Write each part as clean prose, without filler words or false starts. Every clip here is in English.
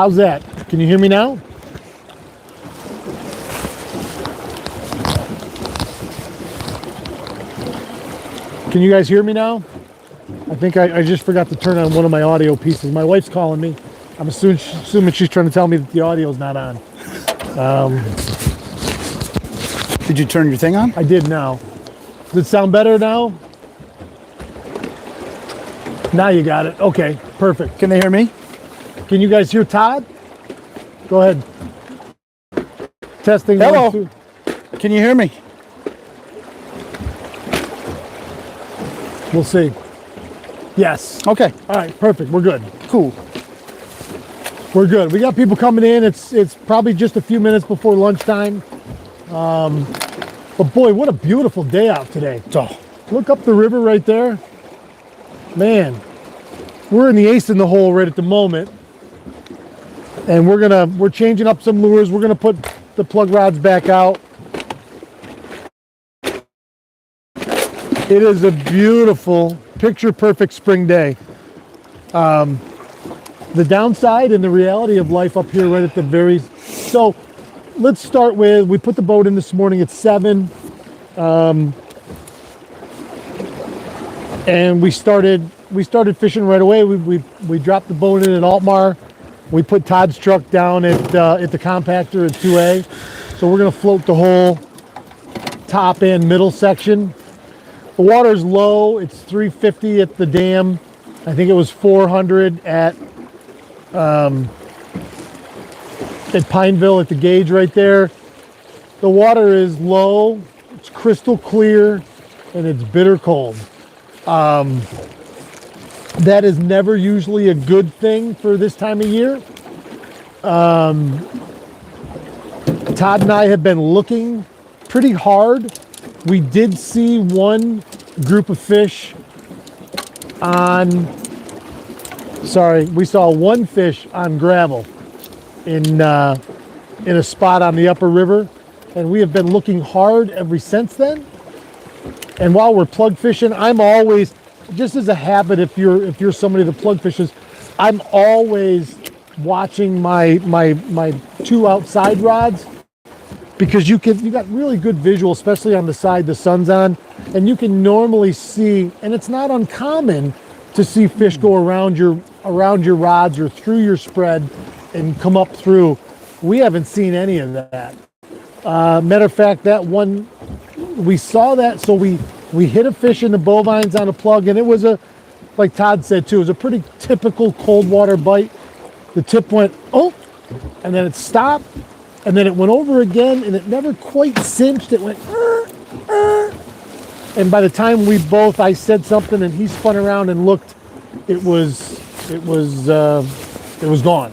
How's that? Can you hear me now? Can you guys hear me now? I think I just forgot to turn on one of my audio pieces. My wife's calling me. I'm assuming she's trying to tell me that the audio's not on. Did you turn your thing on? I did now. Does it sound better now? Now you got it. Okay, perfect. Can they hear me? Can you guys hear Todd? Go ahead. Testing. Hello. 1, 2. Can you hear me? We'll see. Yes. Okay. All right, perfect. We're good. Cool. We're good. We got people coming in. It's probably just a few minutes before lunchtime. But boy, what a beautiful day out today. Oh. Look up the river right there. Man, we're in the ace in the hole right at the moment. And we're changing up some lures. We're gonna put the plug rods back out. It is a beautiful, picture perfect spring day. The downside and the reality of life up here right at the very, so let's start with, we put the boat in this morning at 7. And we started fishing right away. We dropped the boat in at Altmar. We put Todd's truck down at the compactor at 2A. So we're gonna float the whole top and middle section. The water's low. It's 350 at the dam. I think it was 400 at Pineville at the gauge right there. The water is low. It's crystal clear, and it's bitter cold. That is never usually a good thing for this time of year. Todd and I have been looking pretty hard. We did see one group of fish we saw one fish on gravel in a spot on the upper river, and we have been looking hard ever since then. And while we're plug fishing, I'm always, just as a habit, if you're somebody that plug fishes, I'm always watching my 2 outside rods, because you got really good visual, especially on the side the sun's on, and you can normally see, and it's not uncommon to see fish go around your rods or through your spread and come up through. We haven't seen any of that. Matter of fact, that one, we saw that, so we hit a fish in the bovines on a plug, and it was like Todd said too, it was a pretty typical cold water bite. The tip went, oh, and then it stopped, and then it went over again, and it never quite cinched. It went, and by the time I said something and he spun around and looked, it was gone.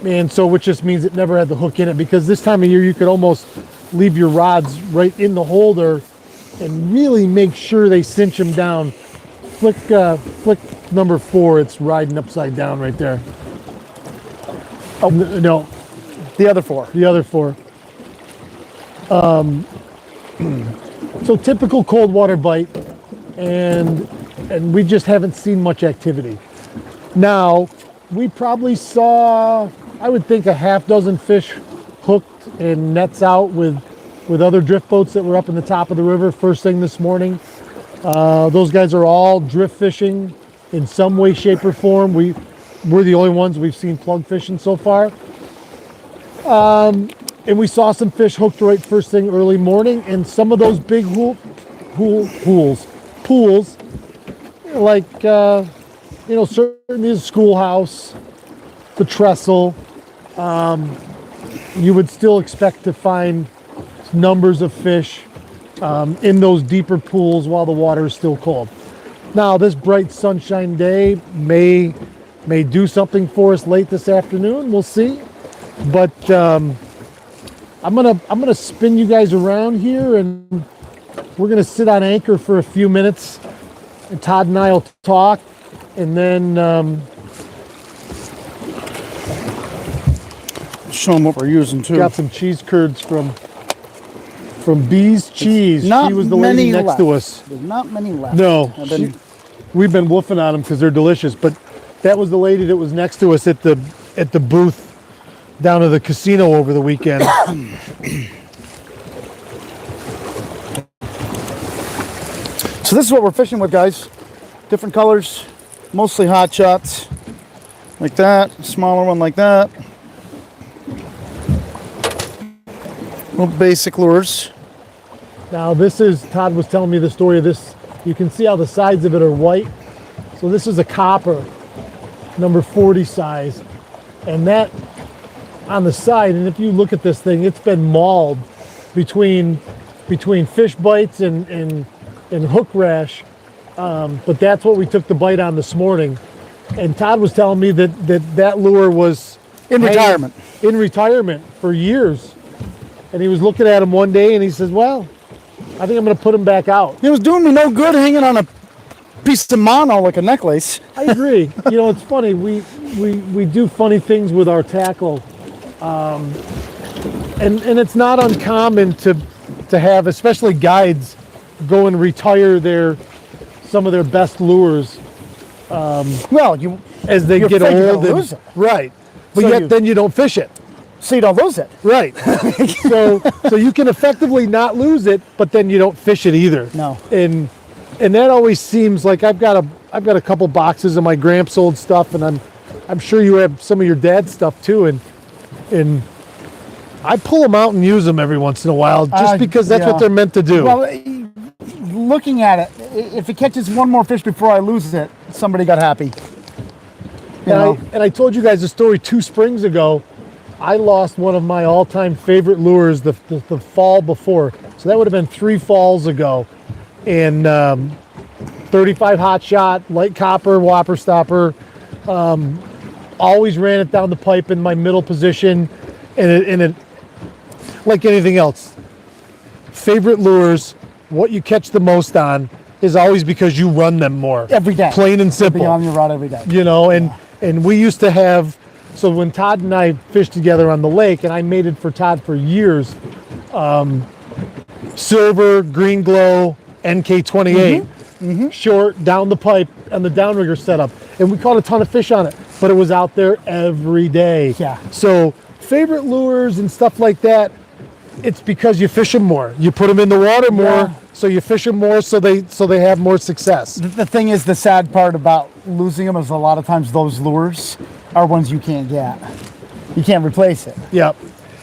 And so, which just means it never had the hook in it, because this time of year you could almost leave your rods right in the holder and really make sure they cinch them down. Flick number 4, it's riding upside down right there. Oh, no. The other 4. The other 4. So typical cold water bite, and we just haven't seen much activity. Now, we probably saw, I would think, a half dozen fish hooked and nets out with other drift boats that were up in the top of the river first thing this morning. Those guys are all drift fishing in some way, shape, or form. We're the only ones we've seen plug fishing so far. And we saw some fish hooked right first thing early morning, and some of those big pools, like, certainly the schoolhouse, the trestle, you would still expect to find numbers of fish in those deeper pools while the water is still cold. Now, this bright sunshine day may do something for us late this afternoon. We'll see. But I'm gonna spin you guys around here, and we're gonna sit on anchor for a few minutes, and Todd and I will talk, and then show them what we're using too. Got some cheese curds from Bee's Cheese. She was the lady next to us. There's not many left. No, we've been woofing on them because they're delicious. But that was the lady that was next to us at the at the booth down at the casino over the weekend. So this is what we're fishing with, guys. Different colors, mostly hot shots, like that. Smaller one like that. Little basic lures. Now this is, Todd was telling me the story of this. You can see how the sides of it are white. So this is a copper, number 40 size. And that on the side, and if you look at this thing, it's been mauled between fish bites and hook rash. But that's what we took the bite on this morning. And Todd was telling me that lure was In retirement. in retirement for years. And he was looking at him one day and he says, well, I think I'm going to put him back out. It was doing me no good hanging on a piece of mono like a necklace. I agree. You know, it's funny. We do funny things with our tackle. And it's not uncommon to have, especially guides, go and retire some of their best lures Well, as they you're get afraid you're old. gonna lose it. Right. But So yet then you don't fish it. so you don't lose it. Right. so you can effectively not lose it, but then you don't fish it either. No. And that always seems like I've got a couple boxes of my Gramps old stuff, and I'm sure you have some of your dad's stuff too, and I pull them out and use them every once in a while just because that's yeah. what they're meant to do. Well, looking at it, if it catches one more fish before I lose it, somebody got happy. You know? And I told you guys a story 2 springs ago. I lost one of my all-time favorite lures the fall before. So that would have been 3 falls ago. And 35 hot shot, light copper, whopper stopper. Always ran it down the pipe in my middle position. And it like anything else, favorite lures, what you catch the most on is always because you run them more. Every day. Plain and simple. Be on your rod every day. You know, and we used to have, so when Todd and I fished together on the lake, and I mated for Todd for years, silver, green glow, NK28, short, down the pipe, and the downrigger setup. And we caught a ton of fish on it, but it was out there every day. Yeah. So favorite lures and stuff like that, it's because you fish them more. You put them in the water more, Yeah. so you fish them more so they have more success. The thing is, the sad part about losing them is a lot of times those lures are ones you can't get. You can't replace it. Yep.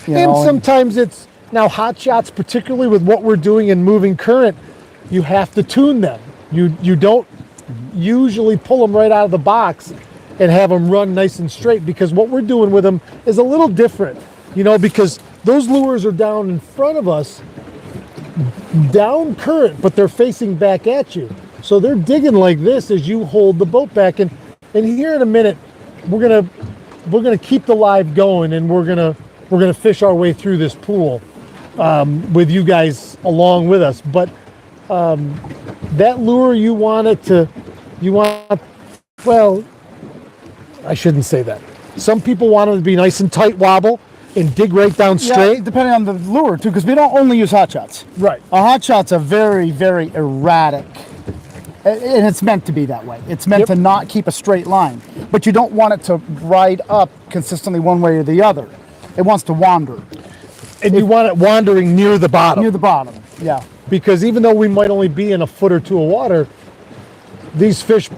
You And know, sometimes it's, now hot shots, particularly with what we're doing in moving current, you have to tune them. You don't usually pull them right out of the box and have them run nice and straight, because what we're doing with them is a little different, you know, because those lures are down in front of us, down current, but they're facing back at you. So they're digging like this as you hold the boat back. And here in a minute, we're gonna keep the live going, and we're gonna fish our way through this pool with you guys along with us. But that lure, well, I shouldn't say that. Some people want them to be nice and tight wobble and dig right down straight. Yeah, depending on the lure too, because we don't only use hot shots. Right. A hot shot's a very, very erratic, and it's meant to be that way. It's meant Yep. to not keep a straight line, but you don't want it to ride up consistently one way or the other. It wants to wander And you want it wandering near the bottom. near the bottom. Yeah. Because even though we might only be in a foot or two of water, these fish,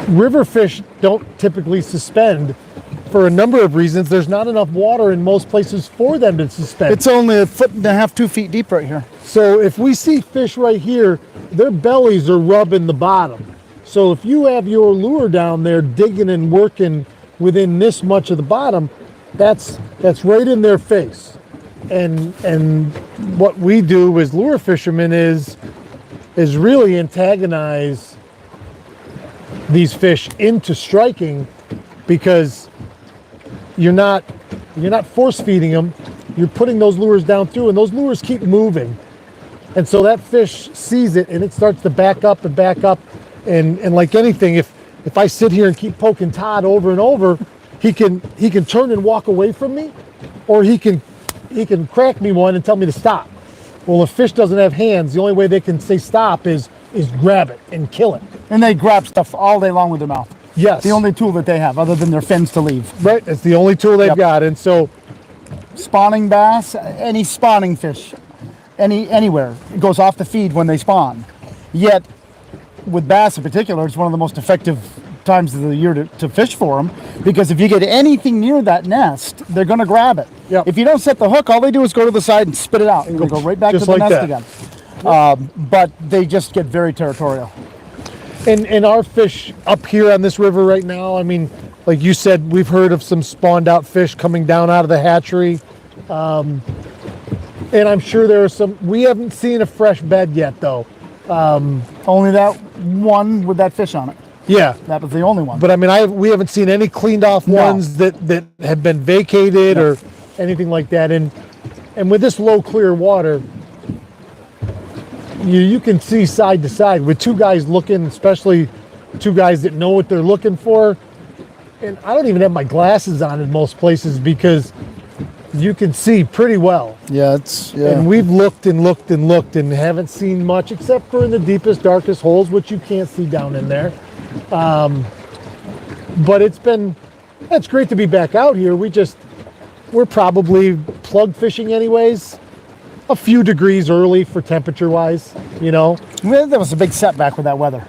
river fish, don't typically suspend for a number of reasons. There's not enough water in most places for them to suspend. It's only 1.5 to 2 feet deep right here. So if we see fish right here, their bellies are rubbing the bottom. So if you have your lure down there digging and working within this much of the bottom, that's right in their face. And what we do as lure fishermen is really antagonize these fish into striking, because you're not force feeding them. You're putting those lures down through, and those lures keep moving. And so that fish sees it, and it starts to back up and back up. And like anything, if I sit here and keep poking Todd over and over, he can turn and walk away from me, or he can crack me one and tell me to stop. Well, if fish doesn't have hands, the only way they can say stop is grab it and kill it. And they grab stuff all day long with their mouth. Yes. The only tool that they have other than their fins to leave. Right. It's the only tool they've Yep. got. And so, Spawning bass, any spawning fish, anywhere, it goes off the feed when they spawn. Yet, with bass in particular, it's one of the most effective times of the year to fish for them, because if you get anything near that nest, they're going to grab it. Yep. If you don't set the hook, all they do is go to the side and spit it out, and go right back to Just the like nest that. again. But they just get very territorial. and our fish up here on this river right now, I mean, like you said, we've heard of some spawned out fish coming down out of the hatchery. And I'm sure there are some, we haven't seen a fresh bed yet though. Only that one with that fish on it. Yeah. That was the only one. But I mean, we haven't seen any cleaned off No. ones that have been vacated or anything like that. And with this low clear water, you can see side to side with two guys looking, especially two guys that know what they're looking for. And I don't even have my glasses on in most places because you can see pretty well. Yeah, And we've looked and looked and looked and haven't seen much except for in the deepest, darkest holes, which you can't see down in there. But it's great to be back out here. We're probably plug fishing anyways. A few degrees early for temperature wise, you know. Well, that was a big setback with that weather.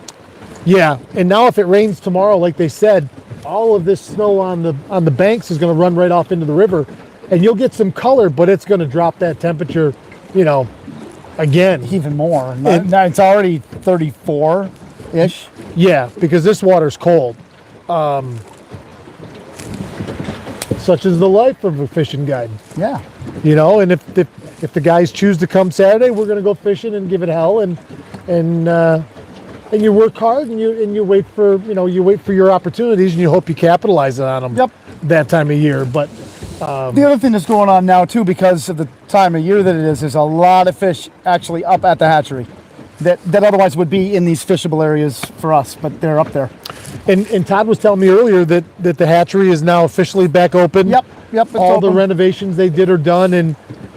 Yeah, and now if it rains tomorrow, like they said, all of this snow on the banks is going to run right off into the river, and you'll get some color, but it's going to drop that temperature, you know, again. Even more. Now it's already 34-ish. Yeah, because this water's cold. Such is the life of a fishing guide, Yeah. you know. And if the guys choose to come Saturday, we're going to go fishing and give it hell, and you work hard and you wait for your opportunities and you hope you capitalize on them. Yep. That time of year, but The other thing that's going on now too, because of the time of year that it is, there's a lot of fish actually up at the hatchery that otherwise would be in these fishable areas for us, but they're up there. and Todd was telling me earlier that the hatchery is now officially back open. Yep. It's All the open. renovations they did are done, and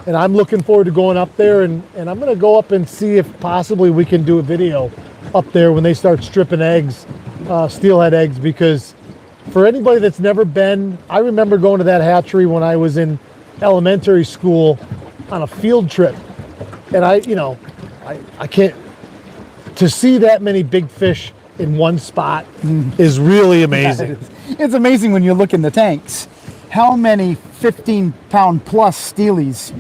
I'm looking forward to going up there, and I'm going to go up and see if possibly we can do a video up there when they start stripping eggs, steelhead eggs, because for anybody that's never been, I remember going to that hatchery when I was in elementary school on a field trip, and I can't, to see that many big fish in one spot is really amazing. It's amazing when you look in the tanks how many 15-pound plus steelies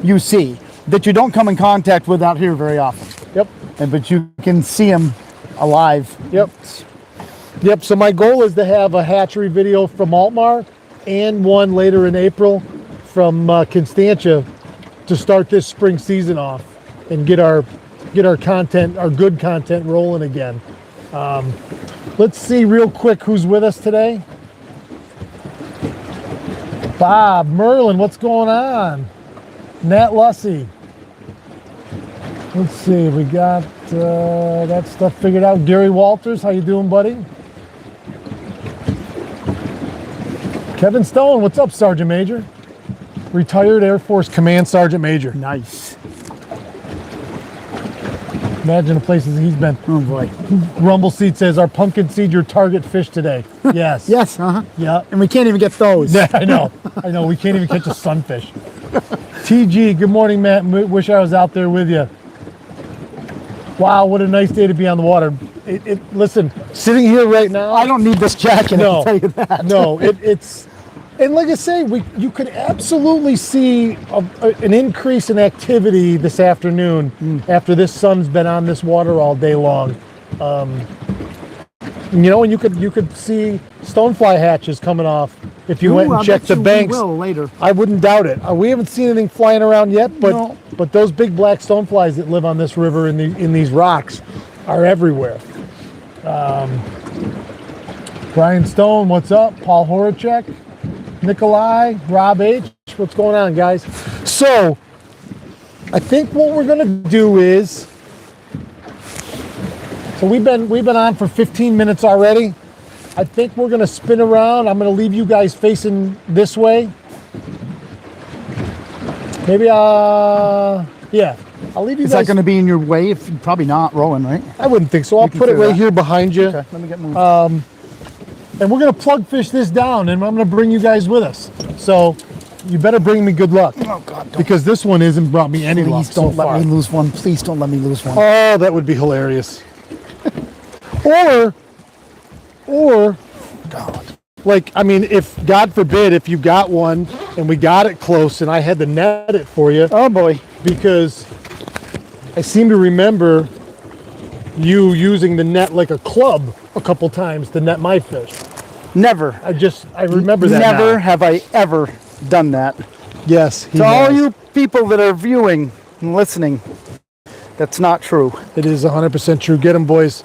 you see that you don't come in contact with out here very often. Yep. But you can see them alive. Yep, so my goal is to have a hatchery video from Altmar and one later in April from Constantia to start this spring season off and get our content, our good content rolling again. Let's see real quick who's with us today. Bob, Merlin, what's going on? Nat Lussey. Let's see, we got that stuff figured out. Gary Walters, how you doing, buddy? Kevin Stone, what's up, Sergeant Major? Retired Air Force Command Sergeant Major. Nice. Imagine the places he's been. Oh boy. Rumble Seed says, "Our pumpkin seed your target fish today?" Yes. Yes. Uh huh. Yep. And we can't even get those. Yeah, I know. We can't even catch a sunfish. TG, good morning, Matt. Wish I was out there with you. Wow, what a nice day to be on the water. Listen, sitting here right now, I don't need this jacket. No, I can tell you that. No, it's, and like I say, you could absolutely see an increase in activity this afternoon after this sun's been on this water all day long. And you could see stonefly hatches coming off if you went and checked the banks. We will later. I wouldn't doubt it. We haven't seen anything flying around yet, but No. but those big black stoneflies that live on this river in these rocks are everywhere. Brian Stone, what's up? Paul Horacek, Nikolai, Rob H, what's going on, guys? So, I think what we're gonna do is, so we've been on for 15 minutes already. I think we're gonna spin around. I'm gonna leave you guys facing this way. Maybe, yeah. I'll leave you Is guys. that going to be in your way? Probably not, rowing, right? I wouldn't think so. I'll can put it clear right that. here behind you. Okay, let me get moving. And we're gonna plug fish this down, and I'm gonna bring you guys with us. So you better bring me good luck. Oh God! Don't, Because this one hasn't brought me any luck please so don't let far. me lose one. Please don't let me lose one. Oh, that would be hilarious. or, God. like, I mean, if, God forbid, if you got one and we got it close and I had to net it for you, Oh boy. because I seem to remember you using the net like a club a couple times to net my fish. Never. I remember that Never now. have I ever done that. Yes, he To all has. you people that are viewing and listening, that's not true. It is 100% true. Get him, boys.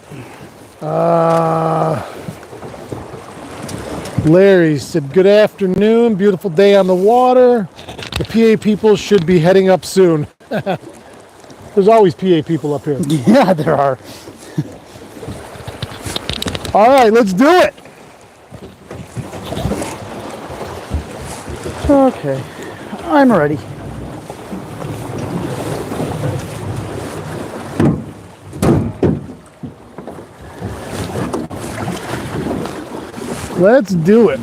Larry said, good afternoon. Beautiful day on the water. The PA people should be heading up soon. There's always PA people up here. Yeah, there are. All right, let's do it. Okay, I'm ready. Let's do it.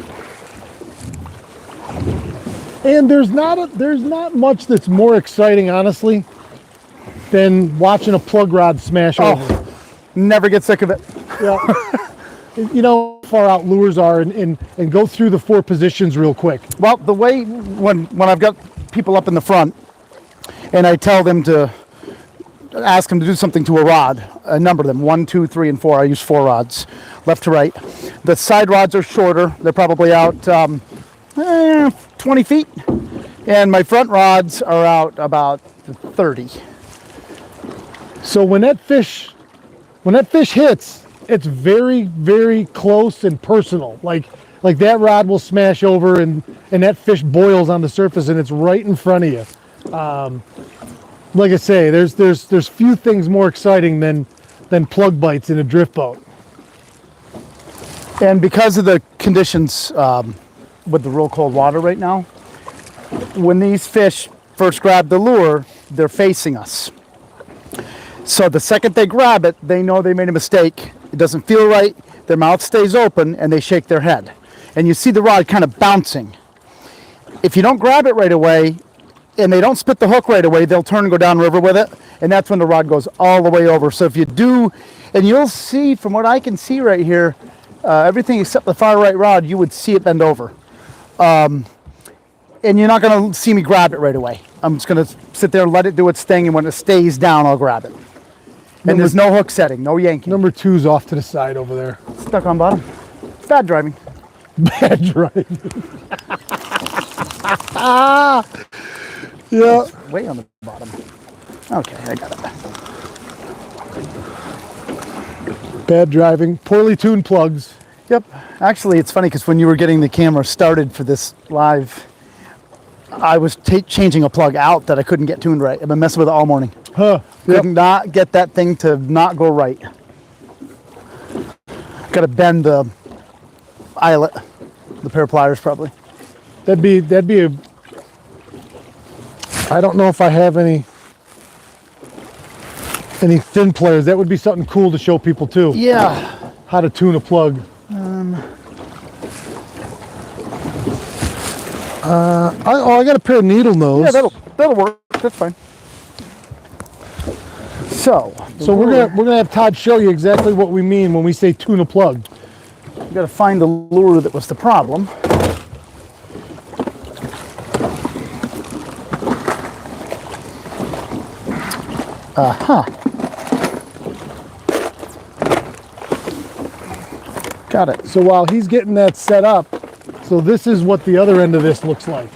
And there's not much that's more exciting, honestly, than watching a plug rod smash over. Oh, never get sick of it. Yeah. You know how far out lures are, and go through the 4 positions real quick. Well, the way when I've got people up in the front and I tell them to ask them to do something to a rod, I number them 1, 2, 3, and 4. I use 4 rods, left to right. The side rods are shorter. They're probably out 20 feet, and my front rods are out about 30. So when that fish hits, it's very, very close and personal. Like that rod will smash over, and that fish boils on the surface, and it's right in front of you. Like I say, there's few things more exciting than plug bites in a drift boat. And because of the conditions with the real cold water right now, when these fish first grab the lure, they're facing us. So the second they grab it, they know they made a mistake. It doesn't feel right. Their mouth stays open and they shake their head. And you see the rod kind of bouncing. If you don't grab it right away and they don't spit the hook right away, they'll turn and go downriver with it. And that's when the rod goes all the way over. So if you do, and you'll see from what I can see right here, everything except the far right rod, you would see it bend over. And you're not going to see me grab it right away. I'm just going to sit there and let it do its thing, and when it stays down, I'll grab it. And there's no hook setting, no yanking. Number 2's off to the side over there. Stuck on bottom. Bad driving. Bad driving. Yeah. It's way on the bottom. Okay, I got it. Bad driving. Poorly tuned plugs. Yep. Actually, it's funny because when you were getting the camera started for this live, I was changing a plug out that I couldn't get tuned right. I've been messing with it all morning. Huh. Could not get that thing to not go right. Got to bend the eyelet, the pair of pliers probably. That'd be a. I don't know if I have any thin pliers. That would be something cool to show people too. Yeah. How to tune a plug. I got a pair of needle nose. Yeah, that'll work. That's fine. So we're gonna have Todd show you exactly what we mean when we say tune a plug. you got to find the lure that was the problem. Got it. So while he's getting that set up, so this is what the other end of this looks like.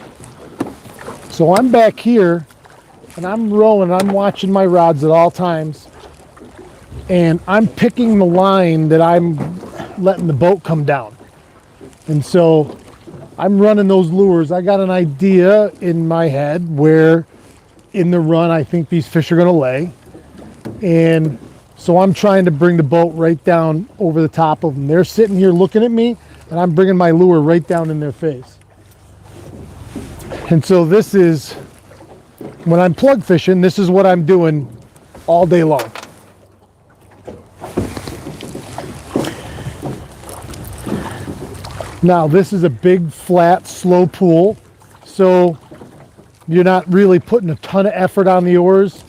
So I'm back here and I'm rowing, I'm watching my rods at all times, and I'm picking the line that I'm letting the boat come down. And so I'm running those lures. I got an idea in my head where in the run I think these fish are gonna lay. And so I'm trying to bring the boat right down over the top of them. They're sitting here looking at me, and I'm bringing my lure right down in their face. And so this is, when I'm plug fishing, this is what I'm doing all day long. Now this is a big, flat, slow pool, so you're not really putting a ton of effort on the oars.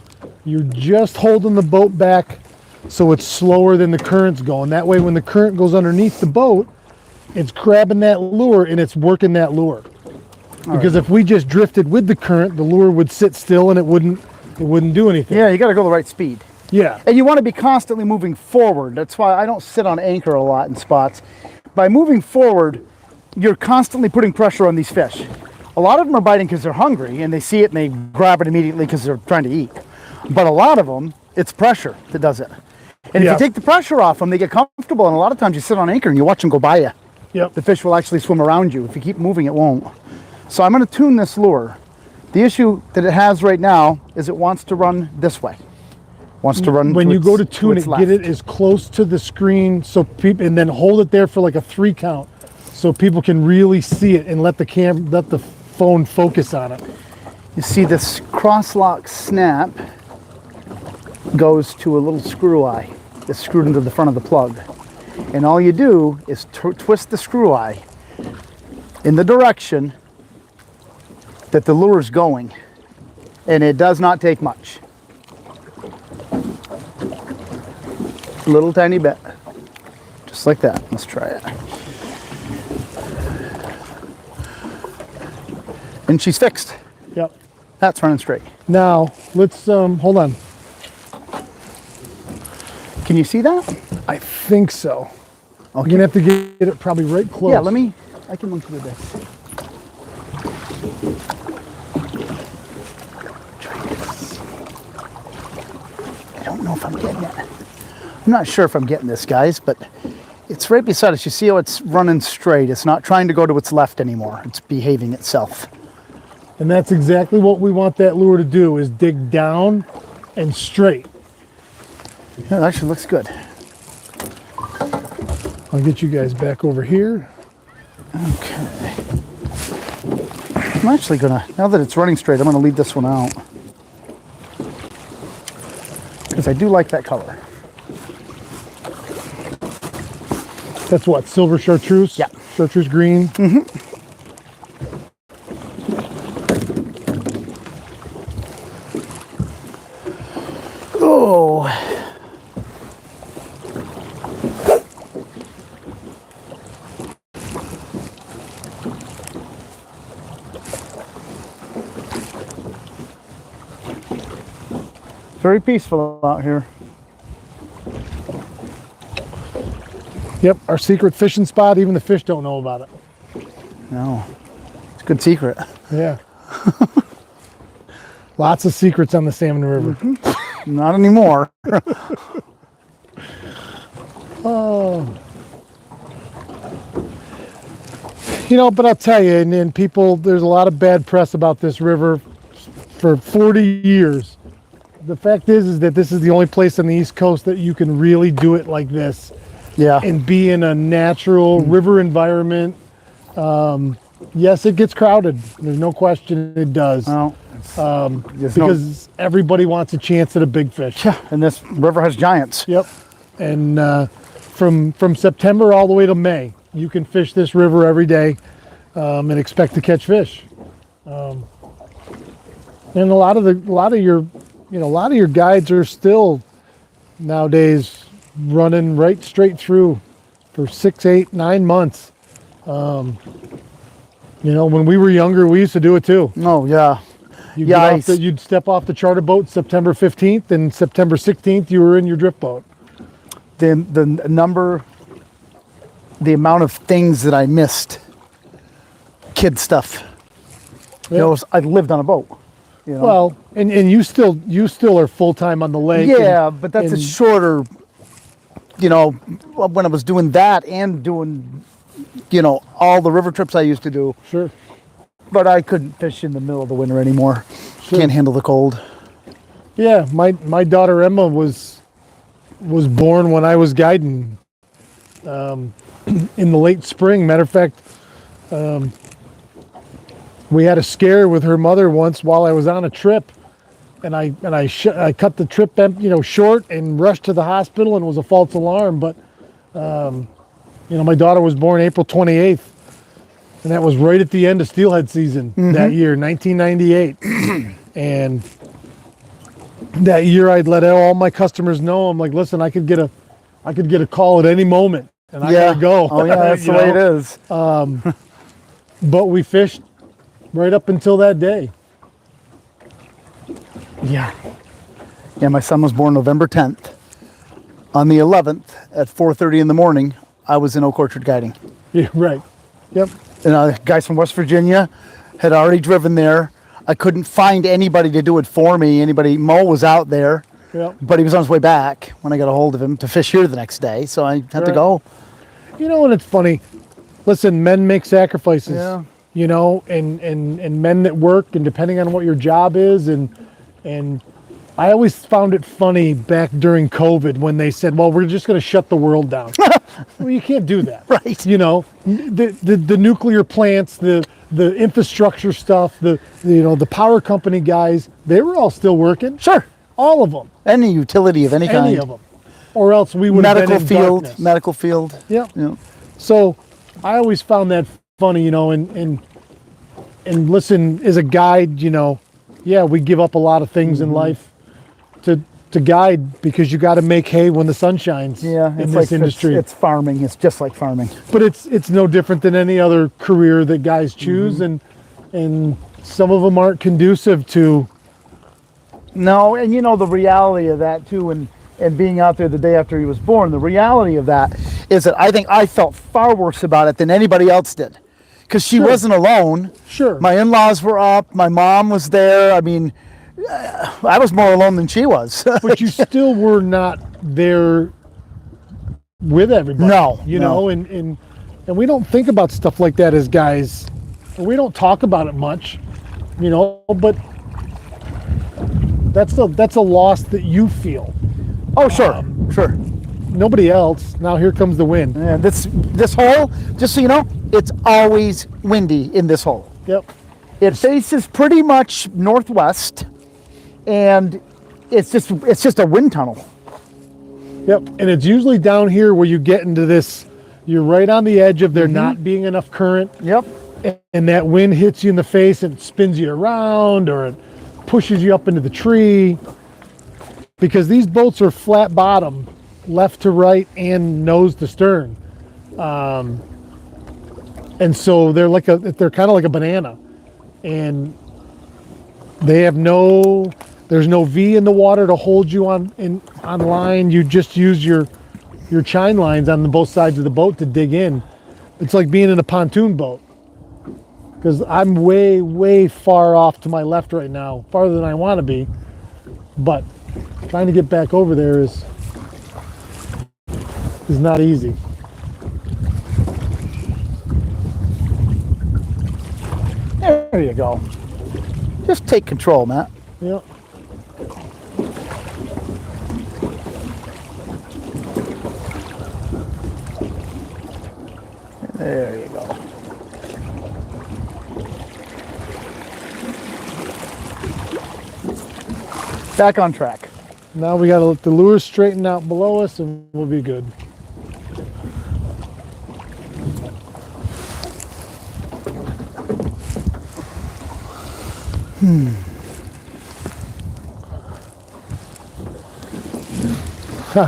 You're just holding the boat back so it's slower than the current's going. That way when the current goes underneath the boat, it's grabbing that lure and it's working that lure. Because if we just drifted with the current, the lure would sit still and it wouldn't do anything. Yeah, you got to go the right speed. Yeah. And you want to be constantly moving forward. That's why I don't sit on anchor a lot in spots. By moving forward, you're constantly putting pressure on these fish. A lot of them are biting because they're hungry and they see it and they grab it immediately because they're trying to eat. But a lot of them, it's pressure that does it. And if you take the pressure off them, they get comfortable. And a lot of times you sit on anchor and you watch them go by you. Yep. The fish will actually swim around you. If you keep moving, it won't. So I'm going to tune this lure. The issue that it has right now is it wants to run this way. Wants to run when you go to tune it, left. get it as close to the screen so people, and then hold it there for like a 3 count so people can really see it and let the phone focus on it. You see this cross-lock snap goes to a little screw eye that's screwed into the front of the plug. And all you do is twist the screw eye in the direction that the lure is going. And it does not take much. A little tiny bit. Just like that. Let's try it. And she's fixed. Yep. That's running straight. Now, let's, hold on. Can you see that? I think so. Okay. You're gonna have to get it probably right close. Yeah, I can look through this. Try this. I don't know if I'm getting it. I'm not sure if I'm getting this, guys, but it's right beside us. You see how it's running straight. It's not trying to go to its left anymore. It's behaving itself. And that's exactly what we want that lure to do, is dig down and straight. Yeah, that actually looks good. I'll get you guys back over here. Okay. I'm actually gonna, now that it's running straight, I'm gonna leave this one out. Because I do like that color. That's what, silver chartreuse? Yeah. Chartreuse green? Mm-hmm. Oh. Very peaceful out here. Yep, our secret fishing spot, even the fish don't know about it. No, it's a good secret. Yeah. Lots of secrets on the Salmon River. Mm-hmm. Not anymore. Oh. You know, but I'll tell you, and people, there's a lot of bad press about this river for 40 years. The fact is that this is the only place on the East Coast that you can really do it like this. Yeah. And be in a natural river environment. Yes, it gets crowded. There's no question it does. Well, because everybody wants a chance at a big fish. Yeah, and this river has giants. Yep. And from September all the way to May, you can fish this river every day and expect to catch fish. And a lot of your guides are still nowadays running right straight through for 6, 8, 9 months. When we were younger, we used to do it too. Oh yeah. You'd step off the charter boat September 15th, and September 16th you were in your drift boat. The amount of things that I missed, kid stuff. Yeah. I lived on a boat. Well, and you still are full time on the lake. Yeah, but that's a shorter. When I was doing that and doing, all the river trips I used to do. Sure. But I couldn't fish in the middle of the winter anymore. Sure. Can't handle the cold. Yeah, my daughter Emma was born when I was guiding in the late spring. Matter of fact, we had a scare with her mother once while I was on a trip, and I cut the trip short and rushed to the hospital, and it was a false alarm. But my daughter was born April 28th, And that was right at the end of steelhead season that year, 1998. And that year I'd let all my customers know, I'm like, listen, I could get a call at any moment and I gotta go. Oh yeah, that's the way it is. But we fished right up until that day. Yeah. Yeah, my son was born November 10th. On the 11th at 4:30 in the morning, I was in Oak Orchard guiding. Yeah, right. Yep. And guys from West Virginia had already driven there. I couldn't find anybody to do it for me. Mo was out there, but he was on his way back when I got a hold of him to fish here the next day. So I had to go. You know, and it's funny. Listen, men make sacrifices. Yeah. You know, and men that work, and depending on what your job is, and I always found it funny back during COVID when they said, well, we're just going to shut the world down. Well, you can't do that. Right. You know, the nuclear plants, the infrastructure stuff, the power company guys, they were all still working. Sure. All of them. Any utility of any kind. Any of them. Or else we would have been in darkness. Medical field. Yeah. Yeah. So I always found that funny, you know, and listen, as a guide, you know, yeah, we give up a lot of things in life to guide because you got to make hay when the sun shines. Yeah, in this industry. It's farming. It's just like farming. But it's no different than any other career that guys choose, and some of them aren't conducive to. No, and you know the reality of that too, and being out there the day after he was born, the reality of that is that I think I felt far worse about it than anybody else did. Because she wasn't alone. Sure. My in-laws were up. My mom was there. I mean, I was more alone than she was. But you still were not there with everybody. No. You know, and we don't think about stuff like that as guys. We don't talk about it much, you know, but that's a loss that you feel. Oh, sure. Sure. Nobody else. Now here comes the wind. And this hole, just so you know, it's always windy in this hole. Yep. It faces pretty much northwest, and it's just a wind tunnel. Yep. And it's usually down here where you get into this. You're right on the edge of there not being enough current. Yep. And that wind hits you in the face and spins you around, or it pushes you up into the tree. Because these boats are flat bottom, left to right and nose to stern. And so they're kind of like a banana, and they have there's no V in the water to hold you on line. You just use your chine lines on both sides of the boat to dig in. It's like being in a pontoon boat, because I'm way, way far off to my left right now, farther than I want to be, but trying to get back over there is not easy. There you go. Just take control, Matt. Yeah. There you go. Back on track. Now we got to let the lure straighten out below us and we'll be good.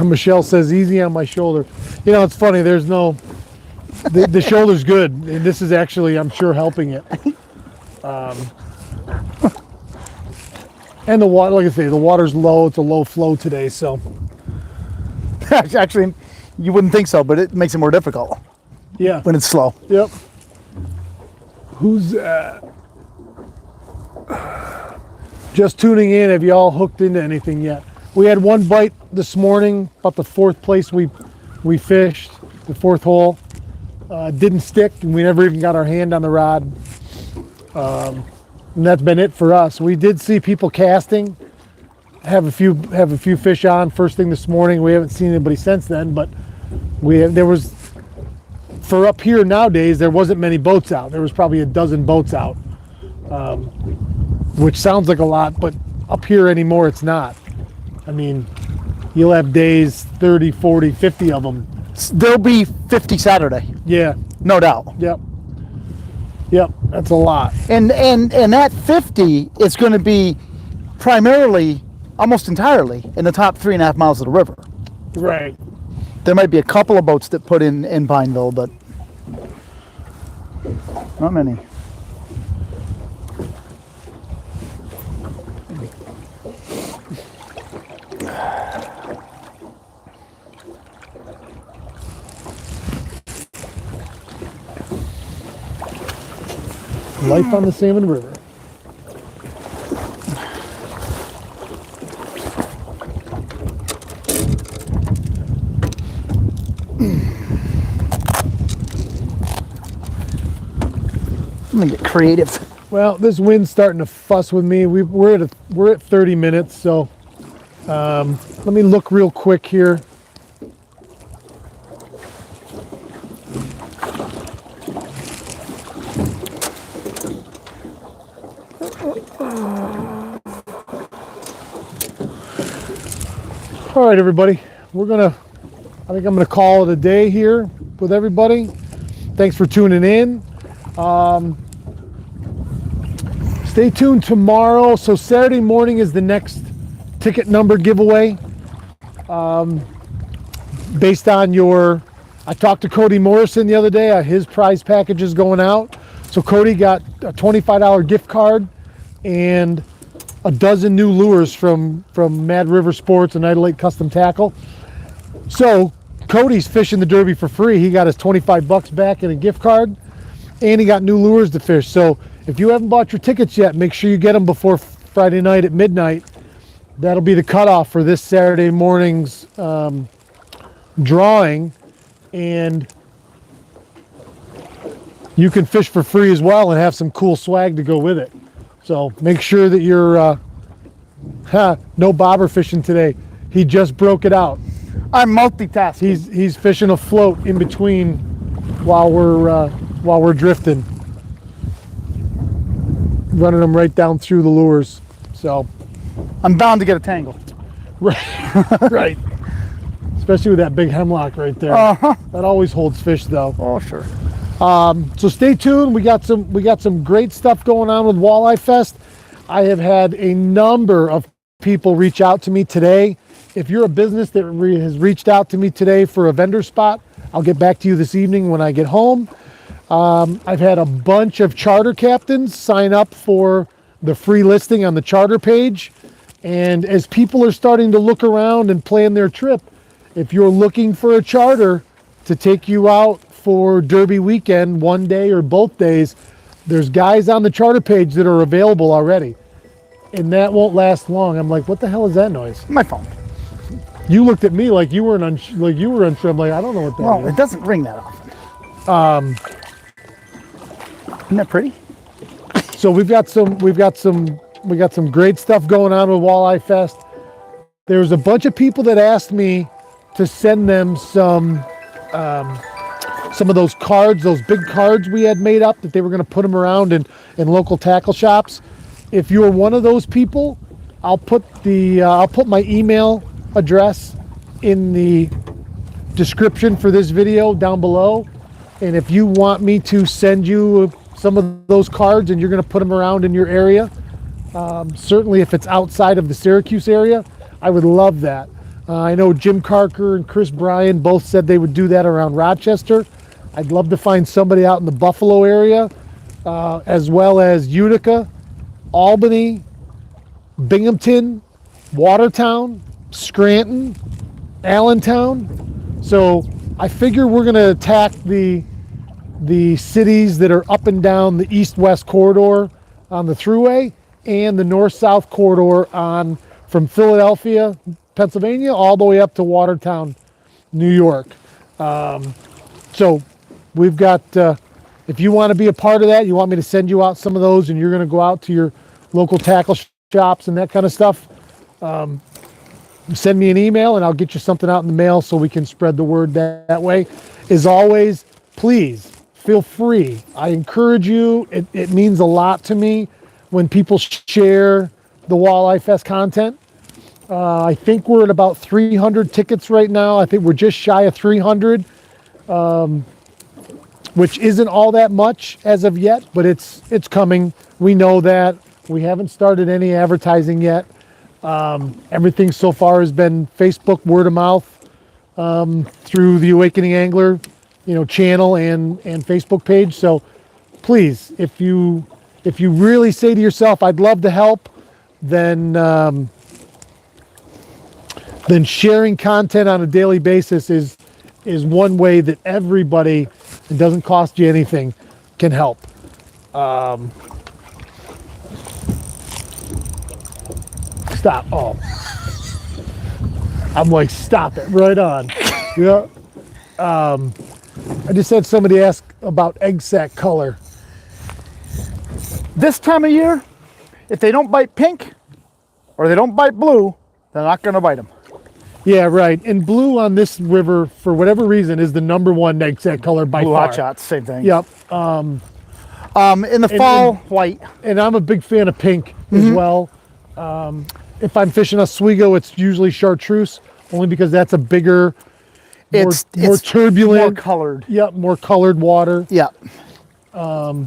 Michelle says, easy on my shoulder. You know, it's funny, there's no, the shoulder's good. And this is actually, I'm sure, helping it. And the water, like I say, the water's low. It's a low flow today, so. Actually, you wouldn't think so, but it makes it more difficult. Yeah. When it's slow. Yep. Who's just tuning in? Have y'all hooked into anything yet? We had one bite this morning, about the fourth place we fished, the fourth hole. Didn't stick, and we never even got our hand on the rod. And that's been it for us. We did see people casting, have a few fish on first thing this morning. We haven't seen anybody since then, but for up here nowadays, there wasn't many boats out. There was probably a dozen boats out, which sounds like a lot, but up here anymore, it's not. I mean, you'll have days, 30, 40, 50 of them. There'll be 50 Saturday. Yeah. No doubt. Yep. Yep, that's a lot. And that 50 is going to be primarily, almost entirely, in the top 3.5 miles of the river. Right. There might be a couple of boats that put in Pineville, but not many. Life on the Salmon River. I'm gonna get creative. Well, this wind's starting to fuss with me. We're at 30 minutes, so let me look real quick here. All right, everybody. I think I'm gonna call it a day here with everybody. Thanks for tuning in. Stay tuned tomorrow. So Saturday morning is the next ticket number giveaway. Based on I talked to Cody Morrison the other day. His prize package is going out. So Cody got a $25 gift card and a dozen new lures from Mad River Sports and Idle Lake Custom Tackle. So Cody's fishing the Derby for free. He got his 25 bucks back in a gift card, and he got new lures to fish. So if you haven't bought your tickets yet, make sure you get them before Friday night at midnight. That'll be the cutoff for this Saturday morning's drawing, and you can fish for free as well and have some cool swag to go with it. So make sure that you're no bobber fishing today. He just broke it out. I'm multitasking. He's fishing a float in between while we're drifting, running them right down through the lures. So I'm bound to get a tangle. right, right. Especially with that big hemlock right there. That always holds fish, though. Oh, sure. So stay tuned. We got some great stuff going on with Walleye Fest. I have had a number of people reach out to me today. If you're a business that has reached out to me today for a vendor spot, I'll get back to you this evening when I get home. I've had a bunch of charter captains sign up for the free listing on the charter page. And as people are starting to look around and plan their trip, if you're looking for a charter to take you out for Derby weekend, one day or both days, there's guys on the charter page that are available already. And that won't last long. I'm like, what the hell is that noise? My phone. You looked at me like you were unsure. I'm like, I don't know what that is. Well, it doesn't ring that often. Isn't that pretty? So we got some great stuff going on with Walleye Fest. There's a bunch of people that asked me to send them some of those cards, those big cards we had made up, that they were going to put them around in local tackle shops. If you're one of those people, I'll put my email address in the description for this video down below. And if you want me to send you some of those cards and you're going to put them around in your area, certainly if it's outside of the Syracuse area, I would love that. I know Jim Carker and Chris Bryan both said they would do that around Rochester. I'd love to find somebody out in the Buffalo area, as well as Utica, Albany, Binghamton, Watertown, Scranton, Allentown. So I figure we're going to attack the cities that are up and down the east-west corridor on the thruway and the north-south corridor from Philadelphia, Pennsylvania, all the way up to Watertown, New York. So we've got, if you want to be a part of that, you want me to send you out some of those and you're going to go out to your local tackle shops and that kind of stuff, send me an email and I'll get you something out in the mail so we can spread the word that way. As always, please feel free. I encourage you. It means a lot to me when people share the Walleye Fest content. I think we're at about 300 tickets right now. I think we're just shy of 300. which isn't all that much as of yet, but it's coming. We know that. We haven't started any advertising yet. Everything so far has been Facebook word of mouth through the Awakening Angler, channel and Facebook page. So please, if you really say to yourself, I'd love to help, then sharing content on a daily basis is one way that everybody, it doesn't cost you anything, can help. Stop. Oh. I'm like, stop it, right on. Yeah. I just had somebody ask about egg sac color. This time of year, if they don't bite pink or they don't bite blue, they're not going to bite them. Yeah, right. And blue on this river, for whatever reason, is the #1 egg sac color by Blue far. hot shots, same thing. Yep. In the fall, white. And I'm a big fan of pink as well. If I'm fishing Oswego, it's usually chartreuse, only because that's a bigger, more turbulent, more colored. Yep, more colored water. Yeah. But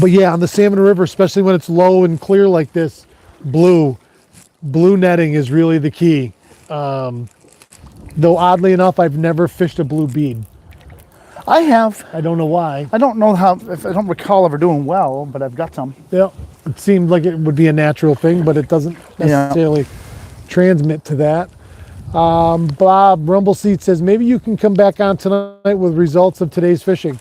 yeah, on the Salmon River, especially when it's low and clear like this, blue netting is really the key. Though oddly enough, I've never fished a blue bead. I have. I don't know why. I don't know if I don't recall ever doing well, but I've got some. Yeah, it seemed like it would be a natural thing, but it doesn't necessarily transmit to that. Bob Rumbleseat says, maybe you can come back on tonight with results of today's fishing.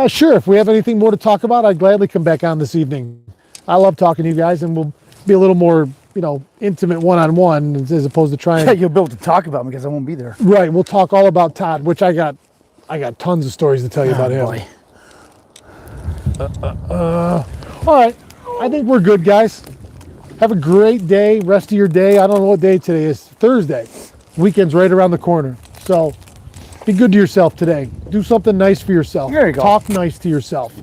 Sure, if we have anything more to talk about, I'd gladly come back on this evening. I love talking to you guys, and we'll be a little more, intimate one-on-one as opposed to trying. Yeah, you'll be able to talk about me because I won't be there. Right, we'll talk all about Todd, which I got tons of stories to tell you about him. Boy. All right, I think we're good, guys. Have a great day, rest of your day. I don't know what day today is. Thursday. Weekend's right around the corner. So be good to yourself today. Do something nice for yourself. There you go. Talk nice to yourself.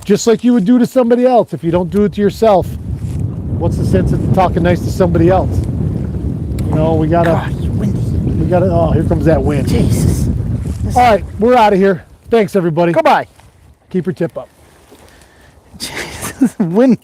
Just like you would do to somebody else. If you don't do it to yourself, what's the sense of talking nice to somebody else? We gotta. God, it's windy. We gotta. Oh, here comes that wind. Jesus. All right, we're out of here. Thanks, everybody. Goodbye. Keep your tip up. Jesus. Wind.